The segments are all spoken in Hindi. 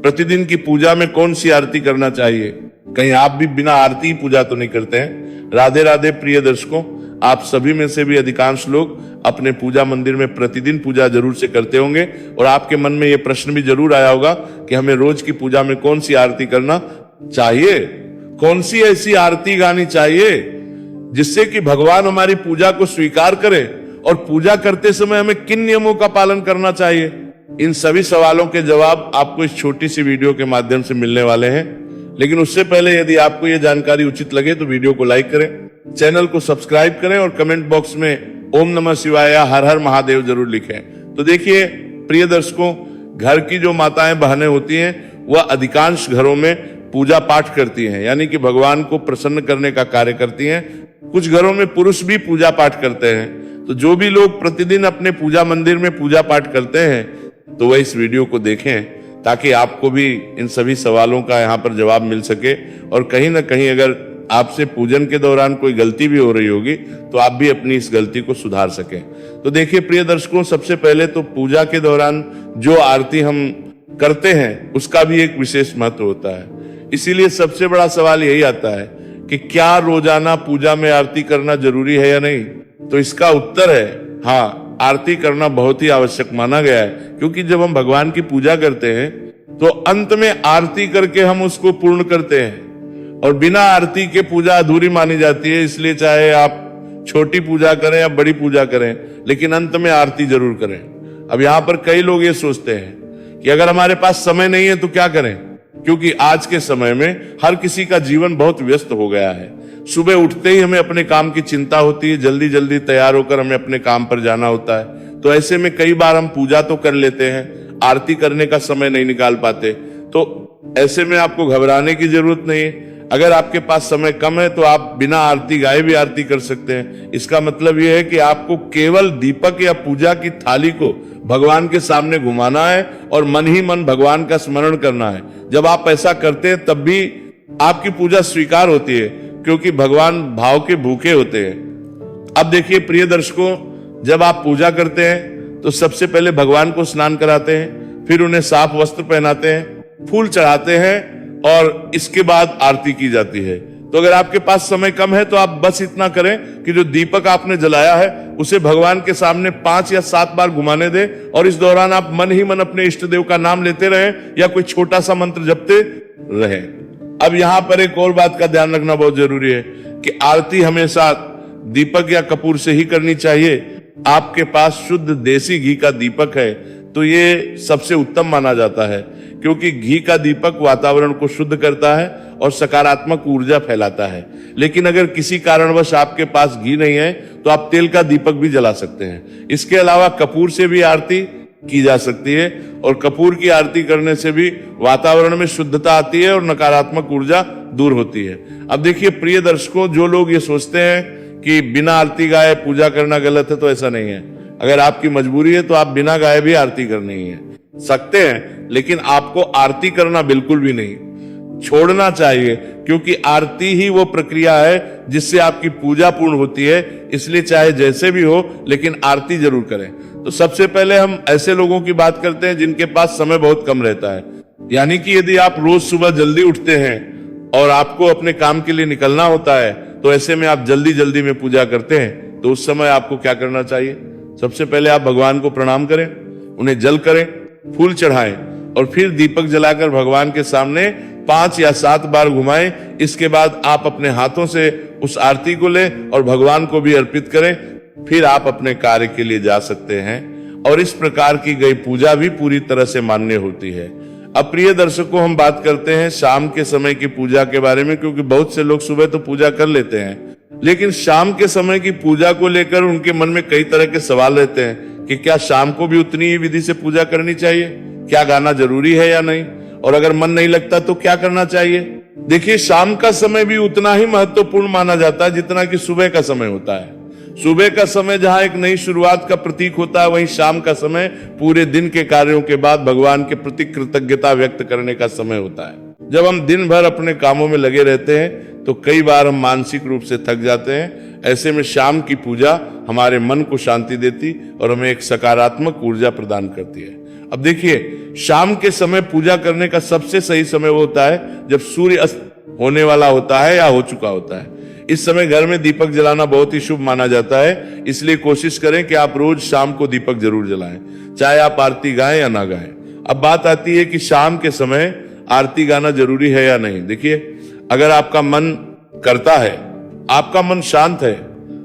प्रतिदिन की पूजा में कौन सी आरती करना चाहिए? कहीं आप भी बिना आरती पूजा तो नहीं करते हैं? राधे राधे प्रिय दर्शकों, आप सभी में से भी अधिकांश लोग अपने पूजा मंदिर में प्रतिदिन पूजा जरूर से करते होंगे और आपके मन में यह प्रश्न भी जरूर आया होगा कि हमें रोज की पूजा में कौन सी आरती करना चाहिए, कौन सी ऐसी आरती गानी चाहिए जिससे कि भगवान हमारी पूजा को स्वीकार करे और पूजा करते समय हमें किन नियमों का पालन करना चाहिए। इन सभी सवालों के जवाब आपको इस छोटी सी वीडियो के माध्यम से मिलने वाले हैं। लेकिन उससे पहले यदि आपको यह जानकारी उचित लगे तो वीडियो को लाइक करें, चैनल को सब्सक्राइब करें और कमेंट बॉक्स में ओम नमः शिवाय या हर हर महादेव जरूर लिखें। तो देखिए प्रिय दर्शकों, घर की जो माताएं बहनें होती हैं वह अधिकांश घरों में पूजा पाठ करती हैं, यानी कि भगवान को प्रसन्न करने का कार्य करती हैं। कुछ घरों में पुरुष भी पूजा पाठ करते हैं। तो जो भी लोग प्रतिदिन अपने पूजा मंदिर में पूजा पाठ करते हैं तो वह इस वीडियो को देखें ताकि आपको भी इन सभी सवालों का यहाँ पर जवाब मिल सके और कहीं ना कहीं अगर आपसे पूजन के दौरान कोई गलती भी हो रही होगी तो आप भी अपनी इस गलती को सुधार सकें। तो देखिए प्रिय दर्शकों, सबसे पहले तो पूजा के दौरान जो आरती हम करते हैं उसका भी एक विशेष महत्व होता है। इसीलिए सबसे बड़ा सवाल यही आता है कि क्या रोजाना पूजा में आरती करना जरूरी है या नहीं? तो इसका उत्तर है हाँ, आरती करना बहुत ही आवश्यक माना गया है, क्योंकि जब हम भगवान की पूजा करते हैं तो अंत में आरती करके हम उसको पूर्ण करते हैं और बिना आरती के पूजा अधूरी मानी जाती है। इसलिए चाहे आप छोटी पूजा करें या बड़ी पूजा करें, लेकिन अंत में आरती जरूर करें। अब यहाँ पर कई लोग ये सोचते हैं कि अगर हमारे पास समय नहीं है तो क्या करें, क्योंकि आज के समय में हर किसी का जीवन बहुत व्यस्त हो गया है। सुबह उठते ही हमें अपने काम की चिंता होती है, जल्दी जल्दी तैयार होकर हमें अपने काम पर जाना होता है। तो ऐसे में कई बार हम पूजा तो कर लेते हैं, आरती करने का समय नहीं निकाल पाते। तो ऐसे में आपको घबराने की जरूरत नहीं है। अगर आपके पास समय कम है तो आप बिना आरती गाए भी आरती कर सकते हैं। इसका मतलब यह है कि आपको केवल दीपक या पूजा की थाली को भगवान के सामने घुमाना है और मन ही मन भगवान का स्मरण करना है। जब आप ऐसा करते हैं तब भी आपकी पूजा स्वीकार होती है, क्योंकि भगवान भाव के भूखे होते हैं। अब देखिए प्रिय दर्शकों, जब आप पूजा करते हैं तो सबसे पहले भगवान को स्नान कराते हैं, फिर उन्हें साफ वस्त्र पहनाते हैं, फूल चढ़ाते हैं और इसके बाद आरती की जाती है। तो अगर आपके पास समय कम है तो आप बस इतना करें कि जो दीपक आपने जलाया है उसे भगवान के सामने 5 या 7 बार घुमाने दें और इस दौरान आप मन ही मन अपने इष्ट देव का नाम लेते रहें या कोई छोटा सा मंत्र जपते रहें। अब यहाँ पर एक और बात का ध्यान रखना बहुत जरूरी है कि आरती हमेशा दीपक या कपूर से ही करनी चाहिए। आपके पास शुद्ध देसी घी का दीपक है तो ये सबसे उत्तम माना जाता है, क्योंकि घी का दीपक वातावरण को शुद्ध करता है और सकारात्मक ऊर्जा फैलाता है। लेकिन अगर किसी कारणवश आपके पास घी नहीं है तो आप तेल का दीपक भी जला सकते हैं। इसके अलावा कपूर से भी आरती की जा सकती है और कपूर की आरती करने से भी वातावरण में शुद्धता आती है और नकारात्मक ऊर्जा दूर होती है। अब देखिए प्रिय दर्शकों, जो लोग ये सोचते हैं कि बिना आरती गाए पूजा करना गलत है, तो ऐसा नहीं है। अगर आपकी मजबूरी है तो आप बिना गाए भी आरती करनी है सकते हैं, लेकिन आपको आरती करना बिल्कुल भी नहीं छोड़ना चाहिए, क्योंकि आरती ही वो प्रक्रिया है जिससे आपकी पूजा पूर्ण होती है। इसलिए चाहे जैसे भी हो लेकिन आरती जरूर करें। तो सबसे पहले हम ऐसे लोगों की बात करते हैं जिनके पास समय बहुत कम रहता है। यानी कि यदि आप रोज सुबह जल्दी उठते हैं और आपको अपने काम के लिए निकलना होता है तो ऐसे में आप जल्दी जल्दी में पूजा करते हैं, तो उस समय आपको क्या करना चाहिए? सबसे पहले आप भगवान को प्रणाम करें, उन्हें जल करें, फूल चढ़ाएं और फिर दीपक जलाकर भगवान के सामने 5 या 7 बार घुमाएं। इसके बाद आप अपने हाथों से उस आरती को लें और भगवान को भी अर्पित करें। फिर आप अपने कार्य के लिए जा सकते हैं और इस प्रकार की गई पूजा भी पूरी तरह से मान्य होती है। अब प्रिय दर्शकों, हम बात करते हैं शाम के समय की पूजा के बारे में, क्योंकि बहुत से लोग सुबह तो पूजा कर लेते हैं लेकिन शाम के समय की पूजा को लेकर उनके मन में कई तरह के सवाल रहते हैं कि क्या शाम को भी उतनी ही विधि से पूजा करनी चाहिए, क्या गाना जरूरी है या नहीं, और अगर मन नहीं लगता तो क्या करना चाहिए। देखिए, शाम का समय भी उतना ही महत्वपूर्ण माना जाता है जितना कि सुबह का समय होता है। सुबह का समय जहां एक नई शुरुआत का प्रतीक होता है, वहीं शाम का समय पूरे दिन के कार्यों के बाद भगवान के प्रति कृतज्ञता व्यक्त करने का समय होता है। जब हम दिन भर अपने कामों में लगे रहते हैं तो कई बार हम मानसिक रूप से थक जाते हैं। ऐसे में शाम की पूजा हमारे मन को शांति देती और हमें एक सकारात्मक ऊर्जा प्रदान करती है। अब देखिए, शाम के समय पूजा करने का सबसे सही समय वो होता है जब सूर्य अस्त होने वाला होता है या हो चुका होता है। इस समय घर में दीपक जलाना बहुत ही शुभ माना जाता है, इसलिए कोशिश करें कि आप रोज शाम को दीपक जरूर जलाएं, चाहे आप आरती गाएं या ना गाएं। अब बात आती है कि शाम के समय आरती गाना जरूरी है या नहीं। देखिए, अगर आपका मन करता है, आपका मन शांत है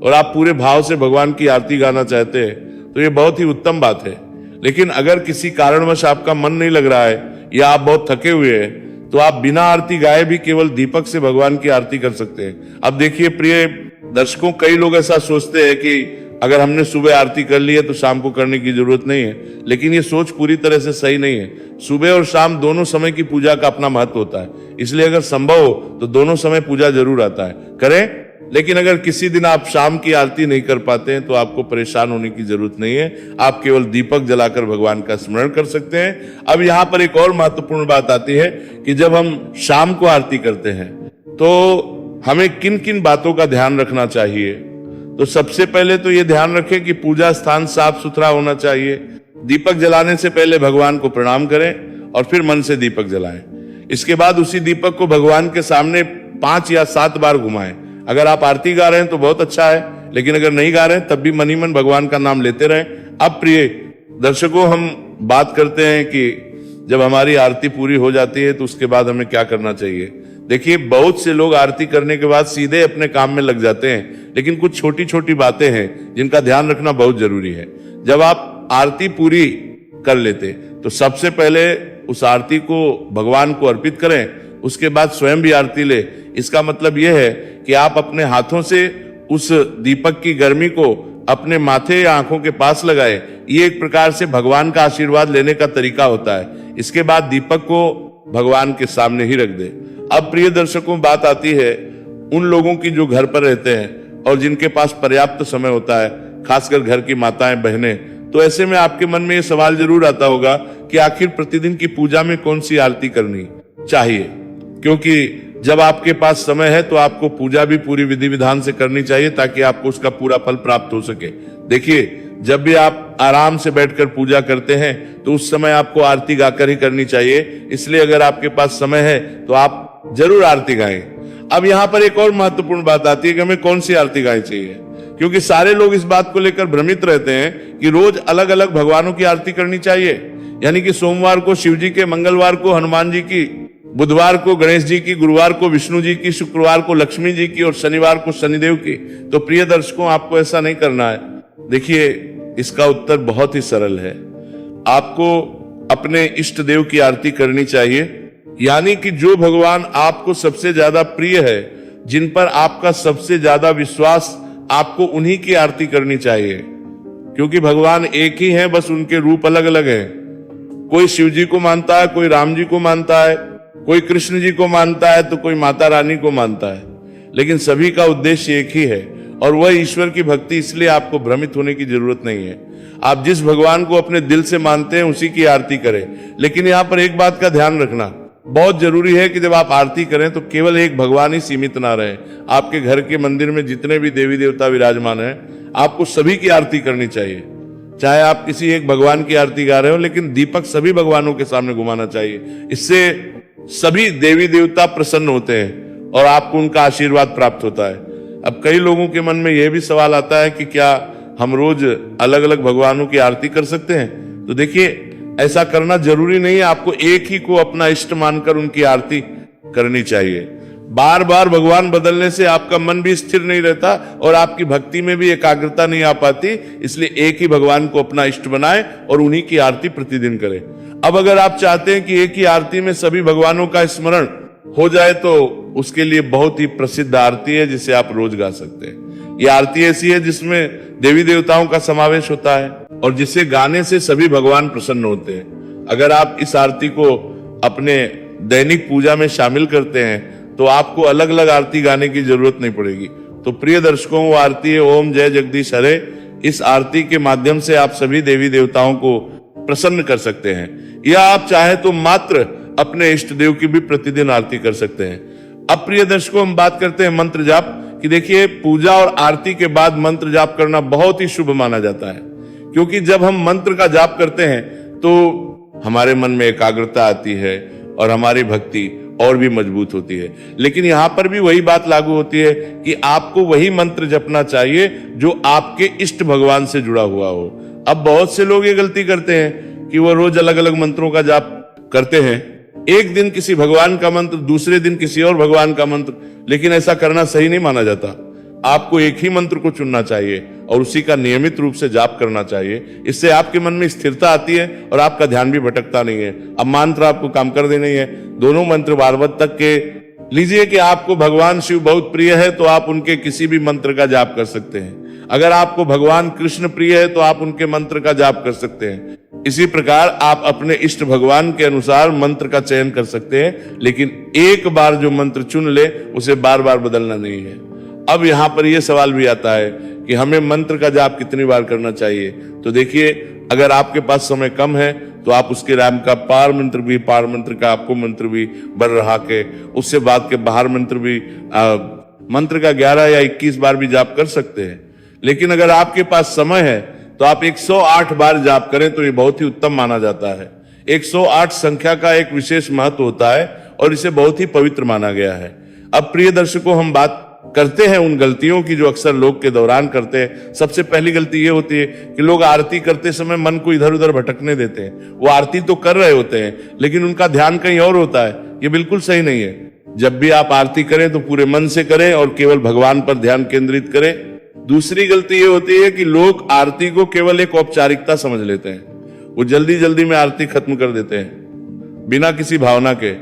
और आप पूरे भाव से भगवान की आरती गाना चाहते हैं तो ये बहुत ही उत्तम बात है। लेकिन अगर किसी कारणवश आपका मन नहीं लग रहा है या आप बहुत थके हुए हैं तो आप बिना आरती गाए भी केवल दीपक से भगवान की आरती कर सकते हैं। अब देखिए प्रिय दर्शकों, कई लोग ऐसा सोचते हैं कि अगर हमने सुबह आरती कर ली है तो शाम को करने की जरूरत नहीं है, लेकिन ये सोच पूरी तरह से सही नहीं है। सुबह और शाम दोनों समय की पूजा का अपना महत्व होता है, इसलिए अगर संभव हो तो दोनों समय पूजा जरूर आता है, करें। लेकिन अगर किसी दिन आप शाम की आरती नहीं कर पाते हैं तो आपको परेशान होने की जरूरत नहीं है, आप केवल दीपक जलाकर भगवान का स्मरण कर सकते हैं। अब यहाँ पर एक और महत्वपूर्ण बात आती है कि जब हम शाम को आरती करते हैं तो हमें किन किन बातों का ध्यान रखना चाहिए। तो सबसे पहले तो ये ध्यान रखें कि पूजा स्थान साफ सुथरा होना चाहिए। दीपक जलाने से पहले भगवान को प्रणाम करें और फिर मन से दीपक जलाएं। इसके बाद उसी दीपक को भगवान के सामने 5 या 7 बार घुमाएं। अगर आप आरती गा रहे हैं तो बहुत अच्छा है, लेकिन अगर नहीं गा रहे हैं तब भी मन ही मन भगवान का नाम लेते रहें। अब प्रिय दर्शकों, हम बात करते हैं कि जब हमारी आरती पूरी हो जाती है तो उसके बाद हमें क्या करना चाहिए। देखिए, बहुत से लोग आरती करने के बाद सीधे अपने काम में लग जाते हैं, लेकिन कुछ छोटी छोटी बातें हैं जिनका ध्यान रखना बहुत जरूरी है। जब आप आरती पूरी कर लेते तो सबसे पहले उस आरती को भगवान को अर्पित करें, उसके बाद स्वयं भी आरती ले। इसका मतलब यह है कि आप अपने हाथों से उस दीपक की गर्मी को अपने माथे या आंखों के पास लगाए। ये एक प्रकार से भगवान का आशीर्वाद लेने का तरीका होता है। इसके बाद दीपक को भगवान के सामने ही रख दे। अब प्रिय दर्शकों, बात आती है उन लोगों की जो घर पर रहते हैं और जिनके पास पर्याप्त समय होता है, खासकर घर की माताएं बहनें। तो ऐसे में आपके मन में ये सवाल जरूर आता होगा कि आखिर प्रतिदिन की पूजा में कौन सी आरती करनी चाहिए, क्योंकि जब आपके पास समय है तो आपको पूजा भी पूरी विधि विधान से करनी चाहिए ताकि आपको उसका पूरा फल प्राप्त हो सके। देखिए, जब भी आप आराम से बैठकर पूजा करते हैं तो उस समय आपको आरती गाकर ही करनी चाहिए। इसलिए अगर आपके पास समय है तो आप जरूर आरती गाएं। अब यहाँ पर एक और महत्वपूर्ण बात आती है कि हमें कौन सी आरती गानी चाहिए, क्योंकि सारे लोग इस बात को लेकर भ्रमित रहते हैं कि रोज अलग अलग भगवानों की आरती करनी चाहिए। यानी कि सोमवार को शिव जी के, मंगलवार को हनुमान जी की, बुधवार को गणेश जी की, गुरुवार को विष्णु जी की, शुक्रवार को लक्ष्मी जी की और शनिवार को शनिदेव की। तो प्रिय दर्शकों, आपको ऐसा नहीं करना है। देखिए, इसका उत्तर बहुत ही सरल है। आपको अपने इष्ट देव की आरती करनी चाहिए, यानी कि जो भगवान आपको सबसे ज्यादा प्रिय है, जिन पर आपका सबसे ज्यादा विश्वास, आपको उन्हीं की आरती करनी चाहिए। क्योंकि भगवान एक ही है, बस उनके रूप अलग अलग हैं। कोई शिव जी को मानता है, कोई राम जी को मानता है, कोई कृष्ण जी को मानता है, तो कोई माता रानी को मानता है, लेकिन सभी का उद्देश्य एक ही है और वह ईश्वर की भक्ति। इसलिए आपको भ्रमित होने की जरूरत नहीं है। आप जिस भगवान को अपने दिल से मानते हैं उसी की आरती करें। लेकिन यहाँ पर एक बात का ध्यान रखना बहुत जरूरी है कि जब आप आरती करें तो केवल एक भगवान ही सीमित ना रहे। आपके घर के मंदिर में जितने भी देवी देवता विराजमान हैं, आपको सभी की आरती करनी चाहिए। चाहे आप किसी एक भगवान की आरती गा रहे हो, लेकिन दीपक सभी भगवानों के सामने घुमाना चाहिए। इससे सभी देवी देवता प्रसन्न होते हैं और आपको उनका आशीर्वाद प्राप्त होता है। अब कई लोगों के मन में यह भी सवाल आता है कि क्या हम रोज अलग अलग भगवानों की आरती कर सकते हैं। तो देखिए, ऐसा करना जरूरी नहीं है। आपको एक ही को अपना इष्ट मानकर उनकी आरती करनी चाहिए। बार बार भगवान बदलने से आपका मन भी स्थिर नहीं रहता और आपकी भक्ति में भी एकाग्रता नहीं आ पाती। इसलिए एक ही भगवान को अपना इष्ट बनाएं और उन्हीं की आरती प्रतिदिन करें। अब अगर आप चाहते हैं कि एक ही आरती में सभी भगवानों का स्मरण हो जाए तो उसके लिए बहुत ही प्रसिद्ध आरती है जिसे आप रोज गा सकते हैं। ये आरती ऐसी है जिसमें देवी देवताओं का समावेश होता है और जिसे गाने से सभी भगवान प्रसन्न होते हैं। अगर आप इस आरती को अपने दैनिक पूजा में शामिल करते हैं तो आपको अलग अलग आरती गाने की जरूरत नहीं पड़ेगी। तो प्रिय दर्शकों, वो आरती है ओम जय जगदीश हरे। इस आरती के माध्यम से आप सभी देवी देवताओं को प्रसन्न कर सकते हैं, या आप चाहे तो मात्र अपने इष्ट देव की भी प्रतिदिन आरती कर सकते हैं। अब प्रिय दर्शकों, हम बात करते हैं मंत्र जाप की। देखिए, पूजा और आरती के बाद मंत्र जाप करना बहुत ही शुभ माना जाता है, क्योंकि जब हम मंत्र का जाप करते हैं तो हमारे मन में एकाग्रता आती है और हमारी भक्ति और भी मजबूत होती है। लेकिन यहां पर भी वही बात लागू होती है कि आपको वही मंत्र जपना चाहिए जो आपके इष्ट भगवान से जुड़ा हुआ हो। अब बहुत से लोग ये गलती करते हैं कि वो रोज अलग अलग मंत्रों का जाप करते हैं, एक दिन किसी भगवान का मंत्र, दूसरे दिन किसी और भगवान का मंत्र, लेकिन ऐसा करना सही नहीं माना जाता। आपको एक ही मंत्र को चुनना चाहिए और उसी का नियमित रूप से जाप करना चाहिए। इससे आपके मन में स्थिरता आती है और आपका ध्यान भी भटकता नहीं है। अब मंत्र आपको काम कर देना ही है। दोनों मंत्र बारवत तक के लीजिए कि आपको भगवान शिव बहुत प्रिय है तो आप उनके किसी भी मंत्र का जाप कर सकते हैं। अगर आपको भगवान कृष्ण प्रिय है तो आप उनके मंत्र का जाप कर सकते हैं। इसी प्रकार आप अपने इष्ट भगवान के अनुसार मंत्र का चयन कर सकते हैं, लेकिन एक बार जो मंत्र चुन ले उसे बार बार बदलना नहीं है। अब यहां पर यह सवाल भी आता है कि हमें मंत्र का जाप कितनी बार करना चाहिए। तो देखिए, अगर आपके पास समय कम है तो आप उसके राम का पार मंत्र भी, पार मंत्र का आपको मंत्र भी बर रहा के, उससे बाद के बाहर मंत्र भी, मंत्र का 11 या 21 बार भी जाप कर सकते हैं। लेकिन अगर आपके पास समय है तो आप 108 बार जाप करें तो ये बहुत ही उत्तम माना जाता है। 108 संख्या का एक विशेष महत्व होता है और इसे बहुत ही पवित्र माना गया है। अब प्रिय दर्शकों, हम बात करते हैं उन गलतियों की जो अक्सर लोग के दौरान करते हैं। सबसे पहली गलती ये होती है कि लोग आरती करते समय मन को इधर उधर भटकने देते हैं। वो आरती तो कर रहे होते हैं लेकिन उनका ध्यान कहीं और होता है। ये बिल्कुल सही नहीं है। जब भी आप आरती करें तो पूरे मन से करें और केवल भगवान पर ध्यान केंद्रित करें। दूसरी गलती ये होती है कि लोग आरती को केवल एक औपचारिकता समझ लेते हैं। वो जल्दी जल्दी में आरती खत्म कर देते हैं बिना किसी भावना के।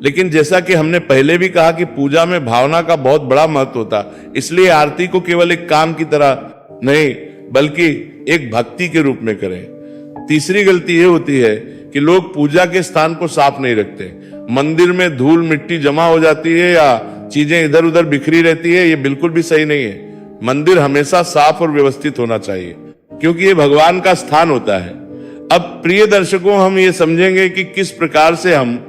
लेकिन जैसा कि हमने पहले भी कहा कि पूजा में भावना का बहुत बड़ा महत्व होता, इसलिए आरती को केवल एक काम की तरह नहीं बल्कि एक भक्ति के रूप में करें। तीसरी गलती ये होती है कि लोग पूजा के स्थान को साफ नहीं रखते। मंदिर में धूल मिट्टी जमा हो जाती है या चीजें इधर उधर बिखरी रहती है, ये बिल्कुल भी सही नहीं है। मंदिर हमेशा साफ और व्यवस्थित होना चाहिए क्योंकि ये भगवान का स्थान होता है। अब प्रिय दर्शकों, हम ये समझेंगे कि किस प्रकार से हम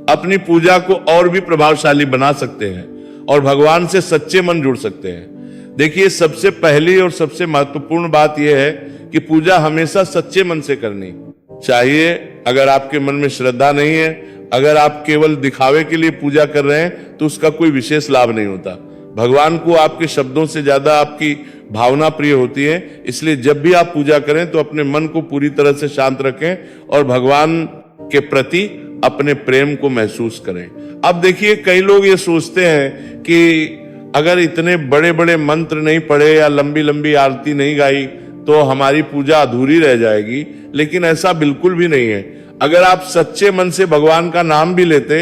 अपनी पूजा को और भी प्रभावशाली बना सकते हैं और भगवान से सच्चे मन जुड़ सकते हैं। देखिए, सबसे पहली और सबसे महत्वपूर्ण बात यह है कि पूजा हमेशा सच्चे मन से करनी चाहिए। अगर आपके मन में श्रद्धा नहीं है, अगर आप केवल दिखावे के लिए पूजा कर रहे हैं तो उसका कोई विशेष लाभ नहीं होता। भगवान को आपके शब्दों से ज्यादा आपकी भावना प्रिय होती है। इसलिए जब भी आप पूजा करें तो अपने मन को पूरी तरह से शांत रखें और भगवान के प्रति अपने प्रेम को महसूस करें। अब देखिए, कई लोग ये सोचते हैं कि अगर इतने बड़े बड़े मंत्र नहीं पढ़े या लंबी लंबी आरती नहीं गाई तो हमारी पूजा अधूरी रह जाएगी। लेकिन ऐसा बिल्कुल भी नहीं है। अगर आप सच्चे मन से भगवान का नाम भी लेते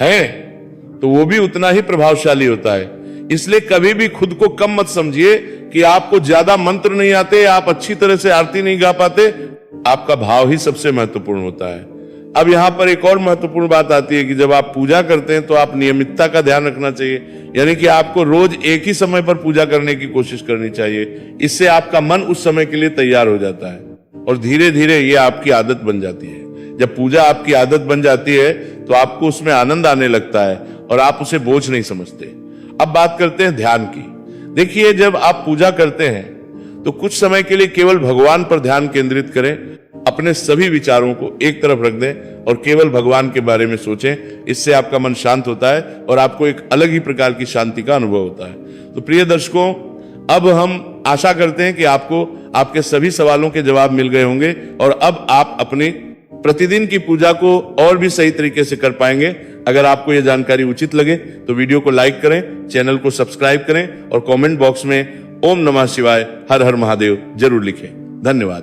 हैं तो वो भी उतना ही प्रभावशाली होता है। इसलिए कभी भी खुद को कम मत समझिए कि आपको ज्यादा मंत्र नहीं आते, आप अच्छी तरह से आरती नहीं गा पाते। आपका भाव ही सबसे महत्वपूर्ण होता है। अब यहां पर एक और महत्वपूर्ण बात आती है कि जब आप पूजा करते हैं तो आप नियमितता का ध्यान रखना चाहिए, यानी कि आपको रोज एक ही समय पर पूजा करने की कोशिश करनी चाहिए। इससे आपका मन उस समय के लिए तैयार हो जाता है और धीरे धीरे ये आपकी आदत बन जाती है। जब पूजा आपकी आदत बन जाती है तो आपको उसमें आनंद आने लगता है और आप उसे बोझ नहीं समझते। अब बात करते हैं ध्यान की। देखिए, जब आप पूजा करते हैं तो कुछ समय के लिए केवल भगवान पर ध्यान केंद्रित करें। अपने सभी विचारों को एक तरफ रख दें और केवल भगवान के बारे में सोचें। इससे आपका मन शांत होता है और आपको एक अलग ही प्रकार की शांति का अनुभव होता है। तो प्रिय दर्शकों, अब हम आशा करते हैं कि आपको आपके सभी सवालों के जवाब मिल गए होंगे और अब आप अपनी प्रतिदिन की पूजा को और भी सही तरीके से कर पाएंगे। अगर आपको यह जानकारी उचित लगे तो वीडियो को लाइक करें, चैनल को सब्सक्राइब करें और कमेंट बॉक्स में ओम नमः शिवाय, हर हर महादेव जरूर लिखें। धन्यवाद।